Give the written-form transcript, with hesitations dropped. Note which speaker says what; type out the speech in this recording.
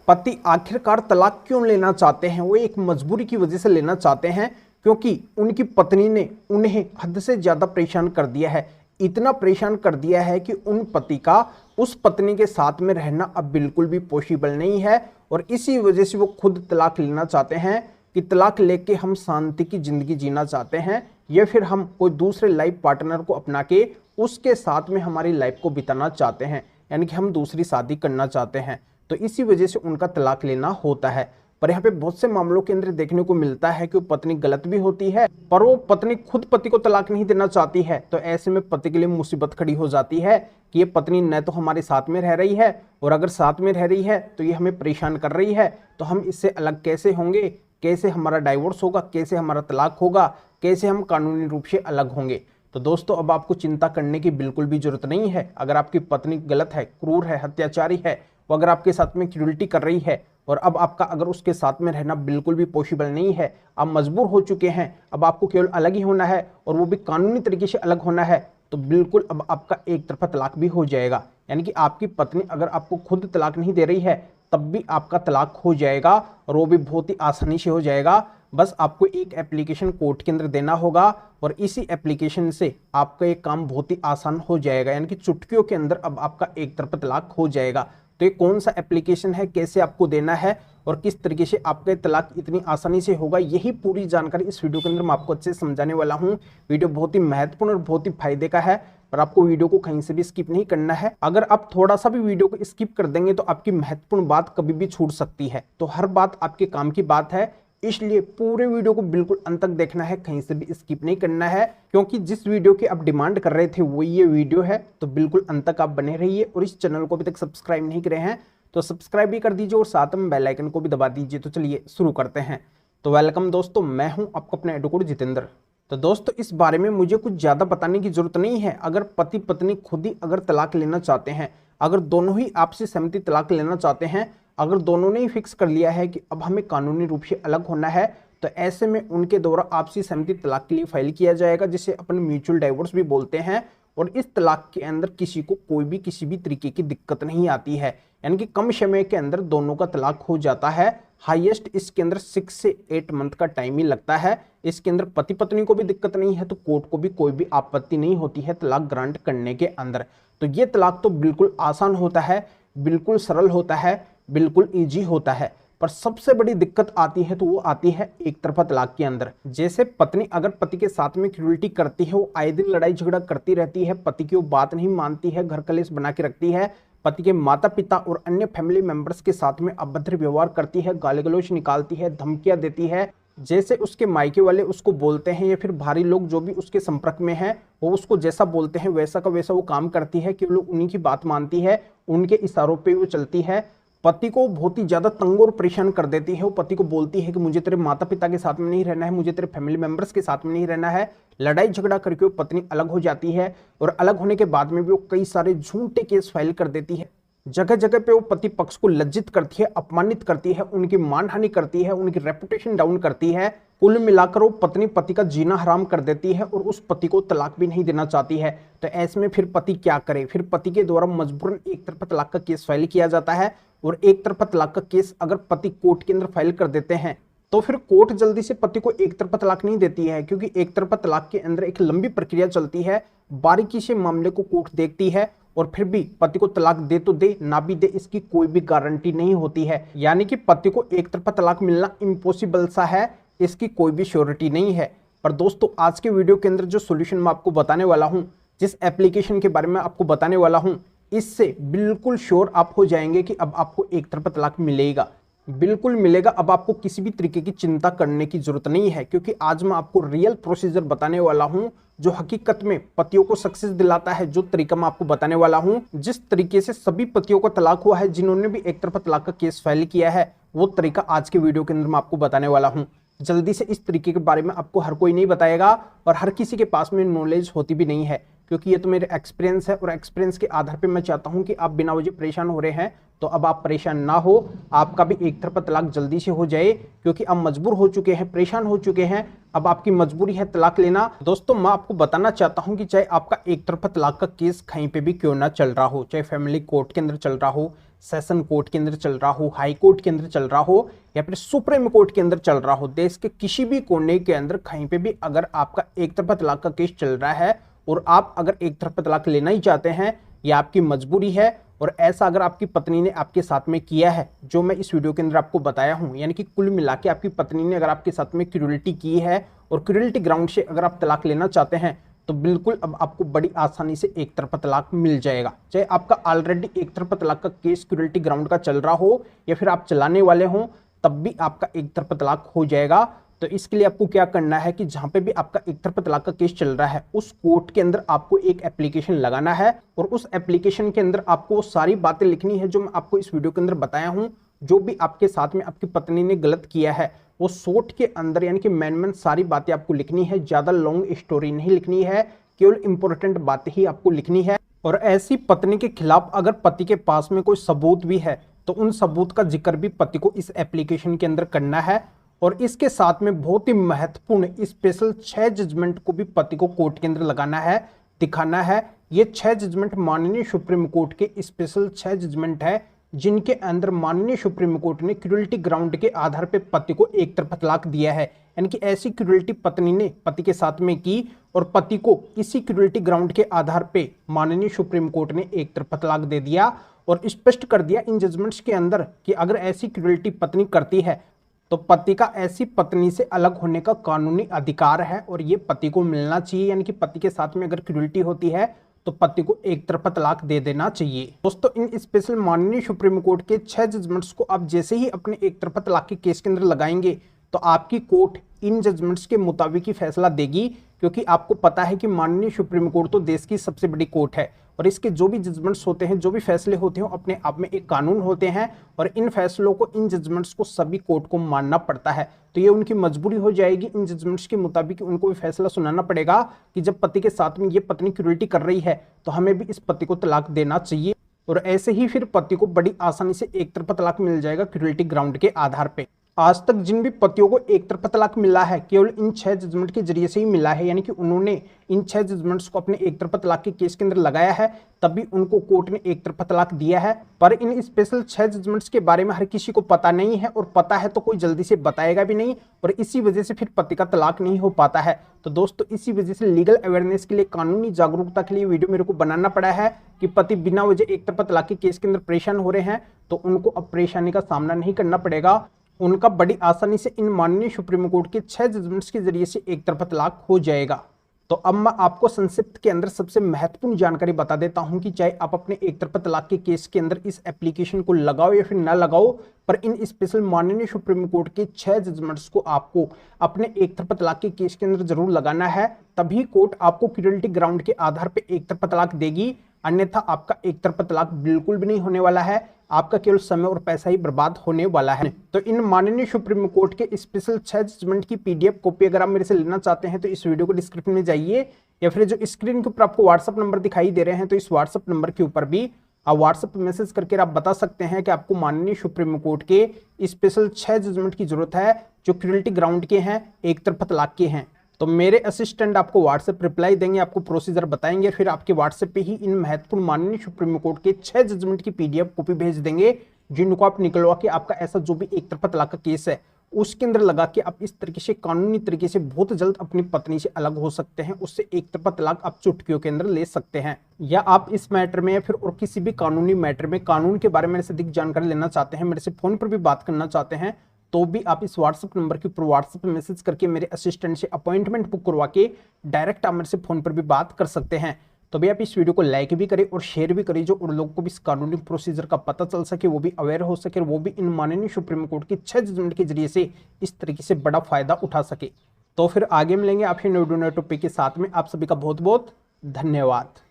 Speaker 1: पति आखिरकार तलाक क्यों लेना चाहते हैं? वो एक मजबूरी की वजह से लेना चाहते हैं क्योंकि उनकी पत्नी ने उन्हें हद से ज्यादा परेशान कर दिया है। इतना परेशान कर दिया है कि उन पति का उस पत्नी के साथ में रहना अब बिल्कुल भी पॉसिबल नहीं है और इसी वजह से वो खुद तलाक लेना चाहते हैं कि तलाक लेके हम शांति की जिंदगी जीना चाहते हैं या फिर हम कोई दूसरे लाइफ पार्टनर को अपना के उसके साथ में हमारी लाइफ को बिताना चाहते हैं, यानी कि हम दूसरी शादी करना चाहते हैं। तो इसी वजह से उनका तलाक लेना होता है। पर यहाँ पे बहुत से मामलों के अंदर देखने को मिलता है कि वो पत्नी गलत भी होती है पर वो पत्नी खुद पति को तलाक नहीं देना चाहती है। तो ऐसे में पति के लिए मुसीबत खड़ी हो जाती है कि ये पत्नी न तो हमारे साथ में रह रही है और अगर साथ में रह रही है तो ये हमें परेशान कर रही है, तो हम इससे अलग कैसे होंगे, कैसे हमारा डाइवोर्स होगा, कैसे हमारा तलाक होगा, कैसे हम कानूनी रूप से अलग होंगे। तो दोस्तों अब आपको चिंता करने की बिल्कुल भी जरूरत नहीं है। अगर आपकी पत्नी गलत है, क्रूर है, हत्याचारी है, वो अगर आपके साथ में क्रूरटी कर रही है और अब आपका अगर उसके साथ में रहना बिल्कुल भी पॉसिबल नहीं है, आप मजबूर हो चुके हैं, अब आपको केवल अलग ही होना है और वो भी कानूनी तरीके से अलग होना है, तो बिल्कुल अब आपका एक तरफा तलाक भी हो जाएगा। यानी कि आपकी पत्नी अगर आपको खुद तलाक नहीं दे रही है तब भी आपका तलाक हो जाएगा और वो भी बहुत ही आसानी से हो जाएगा। बस आपको एक एप्लीकेशन कोर्ट के अंदर देना होगा और इसी एप्लीकेशन से आपका ये काम बहुत ही आसान हो जाएगा, यानी कि चुटकियों के अंदर अब आपका एक तरफा तलाक हो जाएगा। तो ये कौन सा एप्लीकेशन है, कैसे आपको देना है और किस तरीके से आपका तलाक इतनी आसानी से होगा, यही पूरी जानकारी इस वीडियो के अंदर मैं आपको अच्छे से समझाने वाला हूँ। वीडियो बहुत ही महत्वपूर्ण और बहुत ही फायदे का है पर आपको वीडियो को कहीं से भी स्किप नहीं करना है। अगर आप थोड़ा सा भी वीडियो को स्किप कर देंगे तो आपकी महत्वपूर्ण बात कभी भी छूट सकती है। तो हर बात आपके काम की बात है, इसलिए पूरे वीडियो को बिल्कुल अंत तक देखना है, कहीं से भी स्किप नहीं करना है, क्योंकि जिस वीडियो की आप डिमांड कर रहे थे वो ये वीडियो है। तो बिल्कुल अंत तक आप बने रहिए और इस चैनल को अभी तक सब्सक्राइब नहीं करे हैं तो सब्सक्राइब भी कर दीजिए और साथ में बेल आइकन को भी दबा दीजिए। तो चलिए शुरू करते हैं। तो वेलकम दोस्तों, मैं हूं आपका अपना एडवोकेट जितेंद्र। तो दोस्तों इस बारे में मुझे कुछ ज्यादा बताने की जरूरत नहीं है। अगर पति पत्नी खुद ही अगर तलाक लेना चाहते हैं, अगर दोनों ही आपसी सहमति तलाक लेना चाहते हैं, अगर दोनों ने ही फिक्स कर लिया है कि अब हमें कानूनी रूप से अलग होना है, तो ऐसे में उनके द्वारा आपसी सहमति तलाक के लिए फाइल किया जाएगा, जिसे अपन म्यूचुअल डाइवोर्स भी बोलते हैं। और इस तलाक के अंदर किसी को कोई भी किसी भी तरीके की दिक्कत नहीं आती है, यानी कि कम समय के अंदर दोनों का तलाक हो जाता है। हाईएस्ट इसके अंदर 6 से 8 मंथ का टाइम ही लगता है। इसके अंदर पति पत्नी को भी दिक्कत नहीं है तो कोर्ट को भी कोई भी आपत्ति नहीं होती है तलाक ग्रांट करने के अंदर। तो ये तलाक तो बिल्कुल आसान होता है, बिल्कुल सरल होता है, बिल्कुल ईजी होता है। पर सबसे बड़ी दिक्कत आती है तो वो आती है एक तरफा तलाक के अंदर। जैसे पत्नी अगर पति के साथ में क्रूरटी करती है, वो आए दिन लड़ाई झगड़ा करती रहती है, पति की वो बात नहीं मानती है, घर कलेश बना के रखती है, पति के माता पिता और अन्य फैमिली मेंबर्स के साथ में अभद्र व्यवहार करती है, गाली गलौज निकालती है, धमकियां देती है, जैसे उसके मायके वाले उसको बोलते हैं या फिर भारी लोग जो भी उसके संपर्क में हैं वो उसको जैसा बोलते हैं वैसा का वैसा वो काम करती है, केवल उन्हीं की बात मानती है, उनके इशारों पे वो चलती है, पति को बहुत ही ज्यादा तंग और परेशान कर देती है। वो पति को बोलती है कि मुझे तेरे माता पिता के साथ में नहीं रहना है, मुझे तेरे फैमिली मेंबर्स के साथ में नहीं रहना है। लड़ाई झगड़ा करके वो पत्नी अलग हो जाती है और अलग होने के बाद में भी वो कई सारे झूठे केस फाइल कर देती है। जगह जगह पे वो पति पक्ष को लज्जित करती है, अपमानित करती है, उनकी मानहानि करती है, उनकी रेपुटेशन डाउन करती है। कुल मिलाकर वो पत्नी पति का जीना हराम कर देती है और उस पति को तलाक भी नहीं देना चाहती है। तो ऐसे में फिर पति क्या करे? फिर पति के द्वारा मजबूरन एक तरफा तलाक का केस फाइल किया जाता है और एक तरफा तलाक का केस अगर पति कोर्ट के अंदर फाइल कर देते हैं तो फिर कोर्ट जल्दी से पति को एक तरफा तलाक नहीं देती है, क्योंकि एक तरफा तलाक के अंदर एक लंबी प्रक्रिया चलती है, बारीकी से मामले को कोर्ट देखती है और फिर भी पति को तलाक दे तो दे, ना भी दे, इसकी कोई भी गारंटी नहीं होती है। यानी कि पति को एक तरफा तलाक मिलना इम्पॉसिबल सा है, इसकी कोई भी श्योरिटी नहीं है। पर दोस्तों आज के वीडियो के अंदर जो सोल्यूशन मैं आपको बताने वाला हूं, जिस एप्लीकेशन के बारे में आपको बताने वाला हूं, इससे बिल्कुल श्योर आप हो जाएंगे कि अब आपको एक तरफा तलाक मिलेगा, बिल्कुल मिलेगा। अब आपको किसी भी तरीके की चिंता करने की जरूरत नहीं है, क्योंकि आज मैं आपको रियल प्रोसीजर बताने वाला हूं जो हकीकत में पतियों को सक्सेस दिलाता है। जो तरीका मैं आपको बताने वाला हूं, जिस तरीके से सभी पतियों को तलाक हुआ है जिन्होंने भी एक तरफा तलाक का केस फाइल किया है, वो तरीका आज के वीडियो के अंदर मैं आपको बताने वाला हूं। जल्दी से इस तरीके के बारे में आपको हर कोई नहीं बताएगा और हर किसी के पास में नॉलेज होती भी नहीं है। क्योंकि ये तो मेरे एक्सपीरियंस है और एक्सपीरियंस के आधार पे मैं चाहता हूं कि आप बिना वजह परेशान हो रहे हैं तो अब आप परेशान ना हो, आपका भी एक तरफा तलाक जल्दी से हो जाए, क्योंकि आप मजबूर हो चुके हैं, परेशान हो चुके हैं, अब आपकी मजबूरी है तलाक लेना। दोस्तों मैं आपको बताना चाहता हूं कि चाहे आपका एक तरफा तलाक का केस कहीं पे भी क्यों ना चल रहा हो, चाहे फैमिली कोर्ट के अंदर चल रहा हो, सेशन कोर्ट के अंदर चल रहा हो, हाई कोर्ट के अंदर चल रहा हो, या फिर सुप्रीम कोर्ट के अंदर चल रहा हो, देश के किसी भी कोने के अंदर कहीं पे भी अगर आपका एक तरफा तलाक का केस चल रहा है और आप अगर एक तरफा तलाक लेना ही चाहते हैं, यह आपकी मजबूरी है, और ऐसा अगर आपकी पत्नी ने आपके साथ में किया है जो मैं इस वीडियो के अंदर आपको बताया हूं, यानी कि कुल मिला के आपकी पत्नी ने अगर आपके साथ में क्रूरल्टी की है और क्रूरल्टी ग्राउंड से अगर आप तलाक लेना चाहते हैं तो बिल्कुल अब आपको बड़ी आसानी से एक तरफा तलाक मिल जाएगा। चाहे आपका ऑलरेडी एक तरफा तलाक का केस क्रूरल्टी ग्राउंड का चल रहा हो या फिर आप चलाने वाले हो, तब भी आपका एक तरफा तलाक हो जाएगा। तो इसके लिए आपको क्या करना है कि जहां पे भी आपका एक तरफा तलाक का केस चल रहा है उस कोर्ट के अंदर आपको एक एप्लीकेशन लगाना है और उस एप्लीकेशन के अंदर आपको वो सारी बातें लिखनी है जो मैं आपको इस वीडियो के अंदर बताया हूं। जो भी आपके साथ में आपकी पत्नी ने गलत किया है वो शॉर्ट के अंदर यानी कि मैन सारी बातें आपको लिखनी है, ज्यादा लॉन्ग स्टोरी नहीं लिखनी है, केवल इंपॉर्टेंट बातें ही आपको लिखनी है। और ऐसी पत्नी के खिलाफ अगर पति के पास में कोई सबूत भी है तो उन सबूत का जिक्र भी पति को इस एप्लीकेशन के अंदर करना है। और इसके साथ में बहुत ही महत्वपूर्ण स्पेशल 6 जजमेंट को भी पति को कोर्ट के अंदर लगाना है, दिखाना है। ये 6 जजमेंट माननीय सुप्रीम कोर्ट के स्पेशल 6 जजमेंट है जिनके अंदर माननीय सुप्रीम कोर्ट ने क्रूरल्टी ग्राउंड के आधार पे पति को एक तरफा तलाक दिया है, यानी कि ऐसी क्रूरल्टी पत्नी ने पति के साथ में की और पति को इसी क्रूरल्टी ग्राउंड के आधार पे माननीय सुप्रीम कोर्ट ने एक तरफा तलाक दे दिया और स्पष्ट कर दिया इन जजमेंट्स के अंदर कि अगर ऐसी क्रूरल्टी पत्नी करती है तो पति का ऐसी पत्नी से अलग होने का कानूनी अधिकार है और ये पति को मिलना चाहिए, यानी कि पति के साथ में अगर क्रूरल्टी होती है तो पति को एक तरफा तलाक दे देना चाहिए। दोस्तों इन स्पेशल माननीय सुप्रीम कोर्ट के 6 जजमेंट्स को आप जैसे ही अपने एक तरफा तलाक के केस के अंदर लगाएंगे तो आपकी कोर्ट इन जजमेंट्स के मुताबिक ही फैसला देगी, क्योंकि आपको पता है कि माननीय सुप्रीम कोर्ट तो देश की सबसे बड़ी कोर्ट है और इसके जो भी जजमेंट्स होते हैं, जो भी फैसले होते हैं, अपने आप में एक कानून होते हैं और इन फैसलों को, इन जजमेंट्स को सभी कोर्ट को मानना पड़ता है। तो ये उनकी मजबूरी हो जाएगी, इन जजमेंट्स के मुताबिक उनको भी फैसला सुनाना पड़ेगा कि जब पति के साथ में ये पत्नी क्रूरल्टी कर रही है तो हमें भी इस पति को तलाक देना चाहिए। और ऐसे ही फिर पति को बड़ी आसानी से एक तरफा तलाक मिल जाएगा क्रूरल्टी ग्राउंड के आधार पे। आज तक जिन भी पतियों को एक तरफा तलाक मिला है केवल इन 6 जजमेंट के जरिए से ही मिला है, यानी कि उन्होंने इन 6 जजमेंट्स को अपने एक तरफा तलाक के केस के अंदर लगाया है तभी उनको कोर्ट ने एक तरफा तलाक दिया है। पर इन स्पेशल 6 जजमेंट्स के बारे में हर किसी को पता नहीं है और पता है तो कोई जल्दी से बताएगा भी नहीं और इसी वजह से फिर पति का तलाक नहीं हो पाता है। तो दोस्तों इसी वजह से लीगल अवेयरनेस के लिए, कानूनी जागरूकता के लिए वीडियो मेरे को बनाना पड़ा है कि पति बिना वजह एक तरफा तलाक के केस के अंदर परेशान हो रहे हैं तो उनको अब परेशानी का सामना नहीं करना पड़ेगा, उनका बड़ी आसानी से इन माननीय सुप्रीम कोर्ट के 6 जजमेंट्स के जरिए से एक तरफा तलाक हो जाएगा। तो अब मैं आपको संक्षिप्त के अंदर सबसे महत्वपूर्ण जानकारी बता देता हूं कि चाहे आप अपने एक तरफा तलाक के केस के अंदर इस एप्लीकेशन को लगाओ या फिर ना लगाओ, पर इन स्पेशल माननीय सुप्रीम कोर्ट के 6 जजमेंट्स को आपको अपने एक तरफा तलाक के केस के अंदर जरूर लगाना है, तभी कोर्ट आपको क्रूरल्टी ग्राउंड के आधार पर एक तरफा तलाक देगी, अन्यथा आपका एक तरफा तलाक बिल्कुल भी नहीं होने वाला है, आपका केवल समय और पैसा ही बर्बाद होने वाला है। तो इन माननीय सुप्रीम कोर्ट के स्पेशल 6 जजमेंट की पीडीएफ कॉपी अगर आप मेरे से लेना चाहते हैं तो इस वीडियो को डिस्क्रिप्शन में जाइए या फिर जो स्क्रीन के ऊपर आपको व्हाट्सएप नंबर दिखाई दे रहे हैं तो इस व्हाट्सएप नंबर के ऊपर भी आप व्हाट्सएप पे मैसेज करके आप बता सकते हैं कि आपको माननीय सुप्रीम कोर्ट के स्पेशल 6 जजमेंट की जरूरत है जो क्रूरल्टी ग्राउंड के हैं, एक तरफा तलाक के हैं। तो मेरे असिस्टेंट आपको व्हाट्सएप रिप्लाई देंगे, आपको प्रोसीजर बताएंगे, फिर आपके व्हाट्सएप पे ही इन महत्वपूर्ण माननीय सुप्रीम कोर्ट के 6 जजमेंट की पीडीएफ कॉपी भेज देंगे जिनको आप निकलवा के आपका ऐसा जो भी एक तरफा तलाक का केस है उसके अंदर लगा के आप इस तरीके से कानूनी तरीके से बहुत जल्द अपनी पत्नी से अलग हो सकते हैं, उससे एक तरफा तलाक आप चुटकियों के अंदर ले सकते हैं। या आप इस मैटर में या फिर और किसी भी कानूनी मैटर में कानून के बारे में मेरे से अधिक जानकारी लेना चाहते हैं, मेरे से फोन पर भी बात करना चाहते हैं, तो भी आप इस व्हाट्सएप नंबर के ऊपर व्हाट्सएप पे मैसेज करके मेरे असिस्टेंट से अपॉइंटमेंट बुक करवा के डायरेक्ट आप मेरे से फोन पर भी बात कर सकते हैं। तो भी आप इस वीडियो को लाइक भी करें और शेयर भी करें, जो उन लोगों को भी इस कानूनी प्रोसीजर का पता चल सके, वो भी अवेयर हो सके, वो भी इन माननीय सुप्रीम कोर्ट के 6 जजमेंट के जरिए से इस तरीके से बड़ा फायदा उठा सके। तो फिर आगे मिलेंगे आपसे नए टॉपिक के साथ में। आप सभी का बहुत बहुत धन्यवाद।